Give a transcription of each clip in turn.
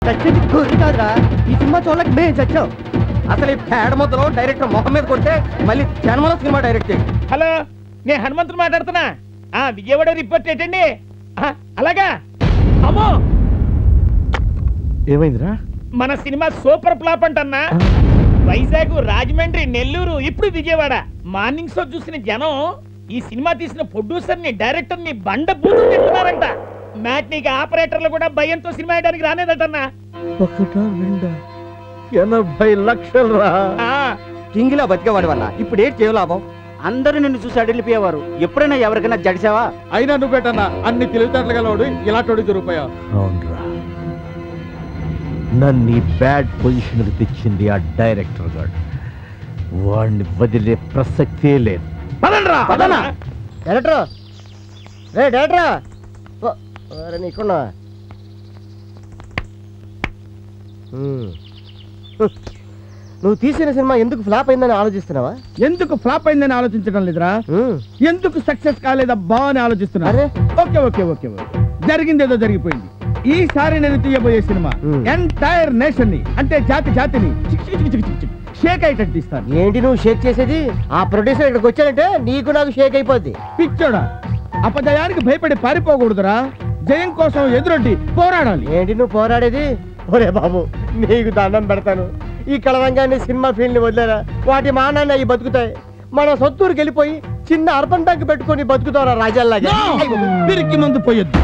చచ్చింది గొర్రె కాదురా, ఈ సినిమా చూడలేక మేము చచ్చాం. అసలు ఈ పేడ ముద్దలో డైరెక్టర్ మొహం మీద కొడితే మళ్ళీ జన్మలో సినిమా డైరెక్ట్. హలో, నేను హనుమంతుడు మాట్లాడుతున్నా. విజయవాడ రిపోర్ట్ ఏంటండి? అలాగా. అమ్మో, ఏమైందిరా? మన సినిమా సూపర్ ఫ్లాప్ అంటన్నా. వైజాగ్, రాజమండ్రి, నెల్లూరు, ఇప్పుడు విజయవాడ. మార్నింగ్ షో చూసిన జనం ఈ సినిమా తీసిన ప్రొడ్యూసర్ ని, డైరెక్టర్ ని బండ బూతు తింటున్నారంట. మ్యాట్నీకి ఆపరేటర్లు కూడా భయంతో సినిమా వేయడానికి రానేదటన్నా. 80 లక్షలు రా. కింగిలా బతికేవాడి వల్ల ఇప్పుడు ఏంటి చేయ లాభం? అందరూ నిన్ను చూసి అడిగిపోయేవారు. ఎప్పుడైనా ఎవరికైనా జడిసావా? అయినా నువ్వు పెట్టన్నా అన్ని తెలివితేటలు గలవాడు ఇలాంటి దొరికిపోయావు. అవునరా, నన్ను ఈ బ్యాడ్ పొజిషన్కి తెచ్చింది ఆ డైరెక్టర్ గారు. వాడిని వదిలే ప్రసక్తే లేదు. పదండ్రా, పదనా డైరెక్టర్. రే డైరెక్టరా, నీకున్నా నువ్వు తీసిన సినిమా ఎందుకు ఫ్లాప్ అయిందని ఆలోచిస్తున్నావా? ఎందుకు ఫ్లాప్ అయిందని ఆలోచించడం లేదురా, ఎందుకు సక్సెస్ కాలేదబ్బా అని ఆలోచిస్తున్నా. ఓకే ఓకే ఓకే ఓకే, జరిగిందేదో జరిగిపోయింది. ఈసారి నేను తీయబోయే సినిమా ఎంటైర్ నేషన్ ని, అంటే జాతిని షేక్ అయ్యేటట్టు తీస్తాను. ఏంటి నువ్వు షేక్ చేసేది? ఆ ప్రొడ్యూసర్ ఇక్కడికి వచ్చాడంటే నీకు నాకు షేక్ అయిపోద్ది. పిచ్చోడా, అపజయానికి భయపడి పారిపోకూడదురా, జయం కోసం ఎదురొడ్డి పోరాడాలి. ఏంటి నువ్వు పోరాడేది? ఒరే బాబు, నీకు దండం పెడతాను. ఈ కళరంగాన్ని, సినిమా ఫీల్డ్ ని వదిలేరా, వాటి మానాన్ని అవి బతుకుతాయి. మన సొత్తూరుకి వెళ్ళిపోయి చిన్న అర్బన్ ట్యాంక్ పెట్టుకుని బతుకుతారా రాజాల్లాగా. పిరికి మందు పోయొద్దు.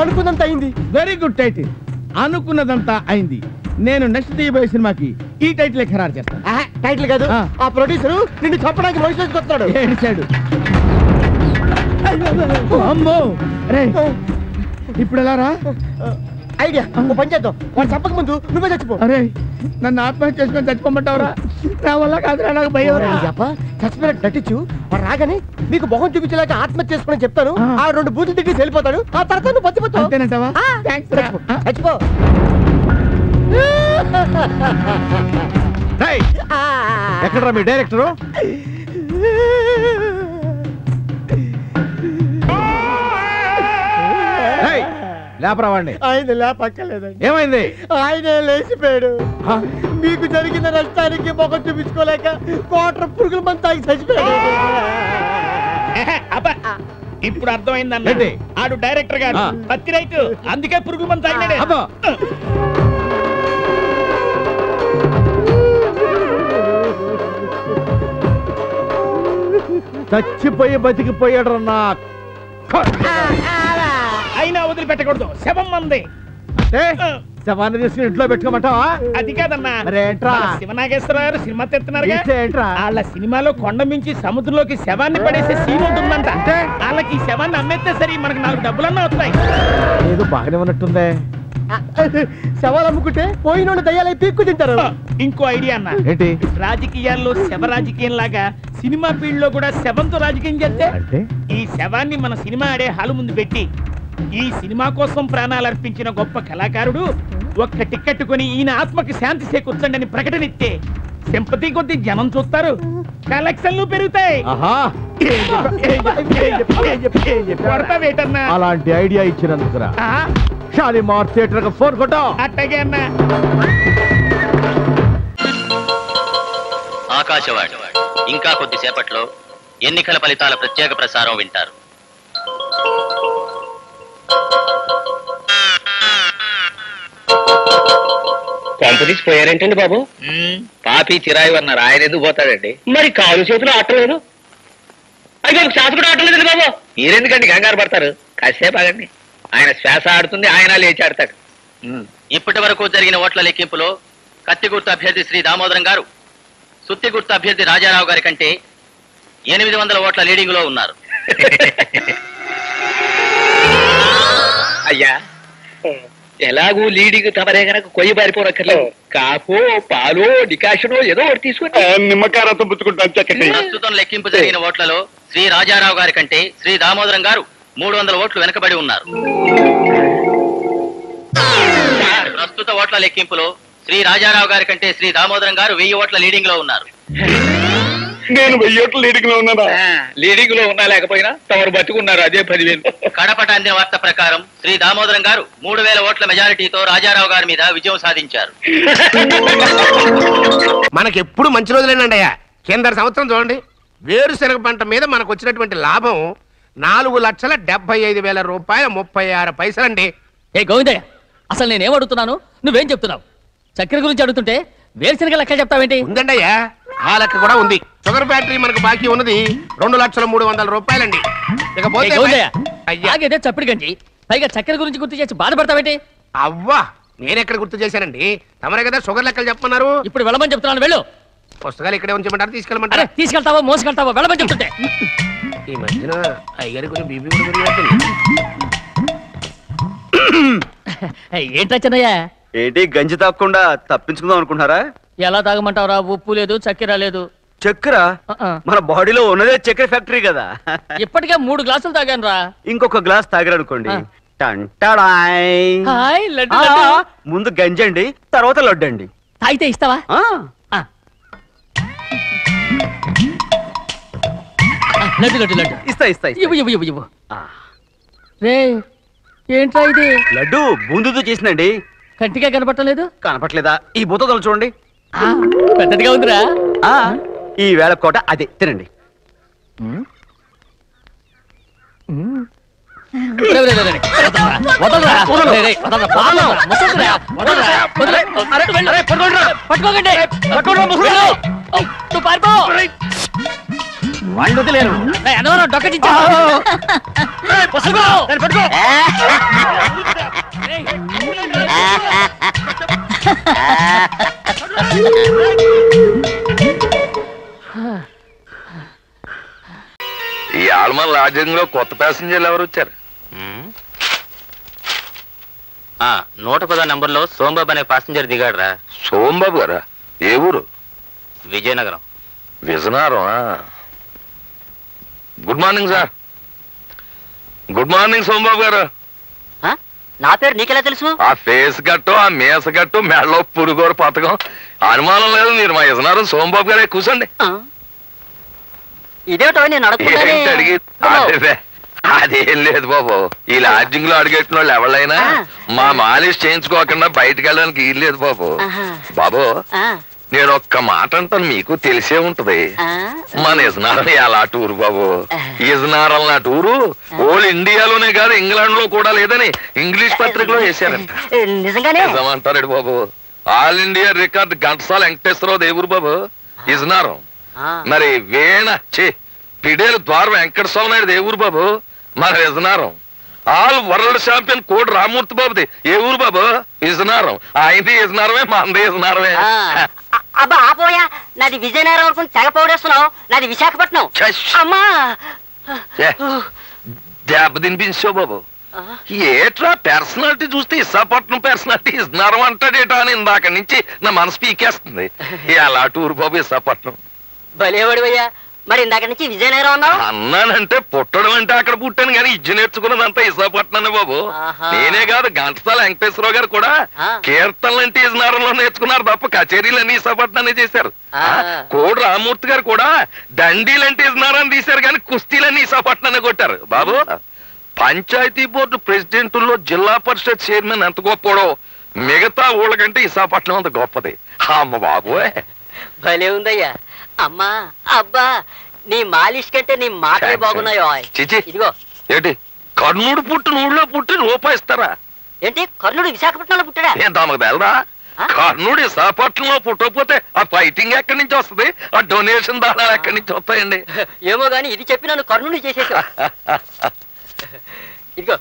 అనుకున్నంత అయింది. వెరీ గుడ్ టైటిల్, అనుకున్నదంతా అయింది. నేను నెక్స్ట్ తీయబోయే సినిమాకి ఈ టైటిల్ ఖరారు చేస్తాను. టైటిల్ కాదు, ఆ ప్రొడ్యూసర్ నిన్ను చంపడానికి మనిషి వస్తున్నాడు. ఏడిచాడు. అమ్మో, ఇప్పుడు ఎలా రా? ఐడియా, పని చేద్దాం. వాడు చెప్పక ముందు నువ్వే చచ్చిపో. అరే, నన్ను ఆత్మహత్య చేసుకొని చచ్చిపోమంటావురా? నా వల్ల కాదురా, నాకు భయం. చచ్చిపోయినట్టు నటించు, వాడు రాగానే మీకు మొహం చూపించలేక ఆత్మహత్య చేసుకుని చెప్తాను. ఆ 2 బూతులు తిట్టి వెళ్ళిపోతాడు. ఆ తర్వాత నువ్వు బతిపోతావు. అంతేనంటావా? చచ్చిపో. ఎక్కడరా మీ డైరెక్టరు? లేపరావండి. ఆయన లేపక్కర్లేదండి. ఏమైంది? ఆయనే లేచిపోయాడు. మీకు జరిగిన నష్టానికి మొఖం చూపించుకోలేక కోట్ర పురుగుల మంది తాగి చచ్చిపోయాడు. ఇప్పుడు అర్థమైందండి. ఆడు డైరెక్టర్ గారు పత్తి రైతు, అందుకే పురుగుల మంది తాగినాడే. చచ్చిపోయి బతికిపోయాడు నా. అయినా వదిలిపెట్టకూడదు, శవం మంది. శవాన్ని తీసుకుని ఇంట్లో పెట్టుకోమంటావా? అది కాదన్నా, శివనాగేశ్వర గారు సినిమా తెస్తున్నారు. వాళ్ళ సినిమాలో కొండ మించి సముద్రంలోకి శవాన్ని పడేసే సీన్ ఉంటుందంట. వాళ్ళకి ఈ శవాన్ని అమ్మేస్తే సరి, మనకు 4 డబ్బులన్నా వస్తాయి. ఏదో బాగానే ఉన్నట్టుందే. శవాలు అమ్ముకుంటే పోయిన దయ్యాలై పీక్కు తింటారు. ఇంకో ఐడియా అన్న. ఏంటి? రాజకీయాల్లో శవ రాజకీయం లాగా సినిమా ఫీల్డ్ లో కూడా శవంతో రాజకీయం చేస్తే, ఈ శవాన్ని మన సినిమా ఆడే హాలు ముందు పెట్టి ఈ సినిమా కోసం ప్రాణాలు అర్పించిన గొప్ప కళాకారుడు ఒక్క టికెట్ కొని ఈయన ఆత్మకి శాంతి చేకూర్చండి అని ప్రకటన ఇస్తే సింపతి కొద్ది జనం చూస్తారు, కలెక్షన్లు పెరుగుతాయి. అలాంటి ఐడియా ఇచ్చినందుకురా షాలిమార్ థియేటర్ కు ఫోన్ కొట్టా. అట్టగే అన్నా. ఆకాశవాణి ఇంకా కొద్దిసేపట్లో ఎన్నికల ఫలితాల ప్రత్యేక ప్రసారం వింటారు. కంపెనీస్ పోయారేంటండి బాబు? పాపి చిరాయి అన్నారు, ఆయన ఎందుకు పోతాడండి? మరి కాలు చేతులు ఆటలేదు. అయితే శ్వాస కూడా ఆటలేదు బాబు. మీరెందుకండి కంగారు పడతారు? కాసేపు ఆగండి, ఆయన శ్వాస ఆడుతుంది, ఆయన లేచి ఆడతాడు. ఇప్పటి వరకు జరిగిన ఓట్ల లెక్కింపులో కత్తి గుర్తు అభ్యర్థి శ్రీ దామోదరం గారు సుత్తి గుర్తు అభ్యర్థి రాజారావు గారి కంటే 800 ఓట్ల లీడింగ్ లో ఉన్నారు. అయ్యా, ఎలాగూ లీడింగ్ తమరే గనక కొయ్యి బారిపోనక్కర్లేదు. కాఫో, పాలో, డికాషనో ఏదో ఒకటి తీసుకుని నిమ్మకారతో పుచ్చుకుంటాను. ప్రస్తుతం లెక్కింపు జరిగిన ఓట్లలో శ్రీ రాజారావు గారి కంటే శ్రీ దామోదరం గారు 300 ఓట్లు వెనకబడి ఉన్నారు. ప్రస్తుత ఓట్ల లెక్కింపులో శ్రీ రాజారావు గారి కంటే శ్రీ దామోదరం గారు 1000 ఓట్ల లీడింగ్ లో ఉన్నారు. నేను 1000 ఓట్ల లీడింగ్ లో ఉన్నానా? లీడింగ్ లో ఉన్నా లేకపోయినా తమరు బతుకున్నారు, అదే 10,000. కడపట అందిన వార్త ప్రకారం శ్రీ దామోదరం గారు 3000 ఓట్ల మెజారిటీతో రాజారావు గారి మీద విజయం సాధించారు. మనకెప్పుడు మంచి రోజులేనండి అయ్యా. కింద సంవత్సరం చూడండి, వేరుశనగ పంట మీద మనకు వచ్చినటువంటి లాభం 4,75,000 రూపాయల 36 పైసలండి. ఏ గోవిందయ్య, అసలు నేనేం అడుగుతున్నాను, నువ్వేం చెప్తున్నావు? చక్కెర గురించి అడుగుతుంటే వేరుశనగ లెక్క చెప్తావేంటి? ఉందండి అయ్యా, ఆ లెక్క కూడా ఉంది. షుగర్ ఫ్యాక్టరీ మనకు బాకీ ఉన్నది 2,03,00,000 రూపాయలండి. ఇకపోతే ఆగేదే చప్పిడి గంజి, పైగా చక్కెర గురించి గుర్తు చేసి బాధపడతావేంటి? అవ్వా, నేనెక్కడ గుర్తు చేశానండి? తమరే కదా షుగర్ లెక్కలు చెప్పమన్నారు. ఇప్పుడు వెళ్ళమని చెప్తున్నాను, వెళ్ళు. పుస్తకాలు ఇక్కడే ఉంచమంటారు, తీసుకెళ్ళమంటారా? తీసుకెళ్తావో మోసుకెళ్తావో వెళ్ళమని చెప్తుంటే. ఈ మధ్యన అయ్యారు కొంచెం బీపీ కూడా పెరిగినట్టుంది. ఏంటా చిన్నయ్య? ఏంటి గంజి తాగకుండా తప్పించుకుందాం అనుకుంటున్నారా? ఎలా తాగమంటావురా? ఉప్పు లేదు, చక్కెర లేదు. చక్కెర మన బాడీలో ఉన్నదే చక్కెర ఫ్యాక్టరీ కదా. ఇప్పటికే 3 గ్లాసులు తాగాను రా. ఇంకొక గ్లాస్ తాగారనుకోండి, ముందు గంజండి, తర్వాత లడ్డండి. తాగితే ఇస్తావా? లడ్డు లడ్డు లడ్డు ఇస్తా ఇస్తా ఇవ్వు ఇవ్వు ఇవ్వు ఇవ్వు. రే ఏంట్రా ఇది? లడ్డు బూందుతో చేసిందండి. కంటిగా కనపట్టలేదు. కనపట్లేదా? ఈ బూతలు చూడండి, పెద్దదిగా ఉందిరా. ఈ వేళ కోట అదే తినండి. వాళ్ళు వదిలేరు. డొక్కటించా ఈ ఆల్మల్ రాజ్యంలో కొత్త ప్యాసింజర్లు ఎవరు వచ్చారు? 110 నంబర్లో సోంబాబు అనే ప్యాసింజర్ దిగాడు రా. సోంబాబు గారా? ఏ ఊరు? Vizianagaram. Vizianagaram. Good morning sir. Good morning Sombabu గారు. నా పేరు నీకెలా తెలుసు? ఆ ఫేస్ గట్టు, ఆ మేస గట్టు, మెడలో పురుగోరు పథకం, అనుమానం లేదు మీరు మా విజయనగరం సోంబాబు గారే. కూర్చోండి. ఇదేటో నేను అడిగి అదేం లేదు బాబు, ఈ లాడ్జింగ్ లో అడిగెట్టిన వాళ్ళు ఎవరైనా మా మాలిష్ చేయించుకోకుండా బయటకు వెళ్ళడానికి వీలు లేదు బాబు. బాబు నేను ఒక్క మాట అంటాను, మీకు తెలిసే ఉంటది. మన ఇజనారం ఎలా టూరు బాబు. ఇజనారం నా టూరు ఓల్ ఇండియాలోనే కాదు ఇంగ్లాండ్ లో కూడా లేదని ఇంగ్లీష్ పత్రికలో వేశారంట. నిజమంటారు బాబు. All India record Ghantasala Venkateswararao దేవురు బాబు ఇజనారం. మరి వేణ పిడేలు ద్వారం వెంకట స్వామి నాయుడు దేవురు బాబు మన విజనారం. ఆల్ వరల్డ్ ఛాంపియన్ కోడి రామూర్తి బాబుది ఏ ఊరు బాబు? విజనారం. ఆయనది విజనారమే, మనది విజనారమే. అబ్బా ఆపోయా, నాది విజయనగరం వరకు తెగ పౌడేస్తున్నావు, నాది విశాఖపట్నం. అమ్మా దెబ్బ తినిపించావు బాబు. ఏట్రా పర్సనాలిటీ చూస్తే విశాఖపట్నం పర్సనాలిటీ విజనారం అంటాడేటా అని ఇందాక నుంచి నా మనసు పీకేస్తుంది. ఎలా టూరు బాబు విశాఖపట్నం. భలేవాడివయ్యా, మరి ఇందాక నుంచి విజయనగరం అన్నావు. అన్నానంటే పుట్టడం అంటే అక్కడ పుట్టాను కానీ ఇజ్జు నేర్చుకున్నదంతా విశాఖపట్నం బాబు. నేనే కాదు ఘంటసాల వెంకటేశ్వరరావు గారు కూడా కీర్తనలు అంటే విజయనగరంలో నేర్చుకున్నారు తప్ప కచేరీలన్నీ విశాఖపట్నాన్ని చేశారు. కోడి రామూర్తి గారు కూడా దండీలంటే విజయనగరం తీశారు కానీ కుస్తీలన్నీ విశాఖపట్నాన్ని కొట్టారు బాబు. పంచాయతీ బోర్డు ప్రెసిడెంట్లో జిల్లా పరిషత్ చైర్మన్ ఎంత గొప్పడో మిగతా ఊళ్ళ కంటే విశాఖపట్నం అంత గొప్పది. అమ్మ బాబు భలే ఉందయ్యా. అమ్మా అబ్బా, నీ మాలిష్ కంటే నీ మాటలే బాగున్నాయో. చిచి ఇదిగో ఏంటి కర్ణుడు పుట్టిన ఊళ్ళో పుట్టి రూపాయిస్తారా ఏంటి? కర్ణుడు విశాఖపట్నంలో పుట్టాడా? ఏం తమకు తెలదా? కర్ణుడు విశాఖపట్నంలో పుట్టకపోతే ఆ ఫైటింగ్ ఎక్కడి నుంచి వస్తుంది, ఆ డొనేషన్ దాళాలు ఎక్కడి నుంచి వస్తాయండి? ఏమో గాని ఇది చెప్పి నన్ను కర్ణుడు చేసేసా. ఇదిగో